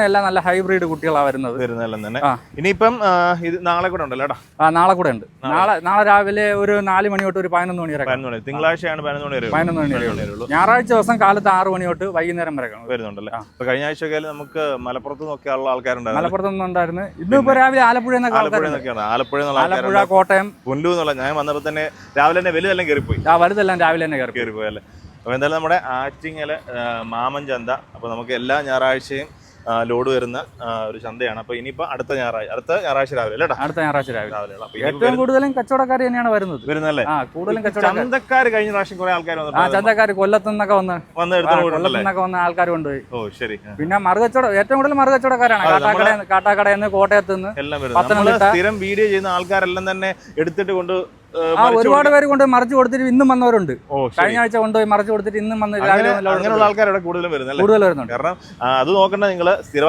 എല്ലാം നല്ല ഹൈബ്രിഡ് കുട്ടികളാണ് വരുന്നത്. ഇനിയിപ്പം ഇത് നാളെ കൂടെ ഉണ്ടല്ലോ. നാളെ കൂടെ ഉണ്ട്. നാളെ രാവിലെ ഒരു 4 മണി തൊട്ട് ഒരു 11 മണി വരെ. തിങ്കളാഴ്ചയാണ് 11 മണി വരെ. ഞായറാഴ്ച ദിവസം കാലത്ത് 6 മണി തൊട്ട് വൈകുന്നേരം വരെ വരുന്നുണ്ടല്ലേ. അപ്പൊ കഴിഞ്ഞ ആഴ്ചയൊക്കെ നമുക്ക് മലപ്പുറത്ത് നോക്കിയുള്ള ആൾക്കാരുണ്ടായിരുന്നു. മലപ്പുറത്തൊന്നും ഉണ്ടായിരുന്നു. ഇന്നിപ്പോ രാവിലെ ആലപ്പുഴ, ആലപ്പുഴ, കോട്ടയം, പുല്ലു എന്നുള്ള ഞാൻ വന്നപ്പോ തന്നെ രാവിലെ തന്നെ വലുതെല്ലാം കയറിപ്പോയി. വലുതെല്ലാം രാവിലെ തന്നെ കയറിപ്പോയി അല്ലേ. അപ്പൊ എന്തായാലും നമ്മുടെ ആറ്റിങ്ങല് മാമൻ ചന്ത. അപ്പൊ നമുക്ക് എല്ലാ ഞായറാഴ്ചയും ലോഡ് വരുന്ന ഒരു ചന്തയാണ്. അപ്പൊ ഇനിയിപ്പോ അടുത്ത ഞായറാഴ്ച രാവിലെ അല്ലേ? അടുത്ത ഞായറാഴ്ച രാവിലെ. ഏറ്റവും കൂടുതലും കച്ചവടക്കാർ തന്നെയാണ് വരുന്നല്ലേ. കൂടുതലും ചന്തക്കാർ കഴിഞ്ഞ പ്രാവശ്യം കുറെ ആൾക്കാർ ചന്തക്കാർ കൊല്ലത്തുനിന്നൊക്കെ വന്ന ആൾക്കാർ കൊണ്ടുപോയി. ഓ ശരി. പിന്നെ മറുകച്ചവടം ഏറ്റവും കൂടുതൽ മറുകച്ചവടക്കാരാണ്. കാട്ടാക്കടയിൽ നിന്ന്, കോട്ടയത്ത് നിന്ന് എല്ലാം സ്ഥിരം വീഡിയോ ചെയ്യുന്ന ആൾക്കാരെല്ലാം തന്നെ എടുത്തിട്ട് കൊണ്ട് ഒരുപാട് പേര് കൊണ്ട് മറിച്ച് കൊടുത്തിട്ട് ഇന്നും വന്നവരുണ്ട്. കഴിഞ്ഞ ആഴ്ച കൊണ്ടുപോയി മറിച്ച് കൊടുത്തിട്ട് ഇന്നും വന്ന് അങ്ങനെയുള്ള ആൾക്കാർ കൂടുതലും വരുന്നുണ്ട്. കൂടുതൽ വരുന്നുണ്ട്. കാരണം അത് നോക്കണ്ട, നിങ്ങള് സ്ഥിരം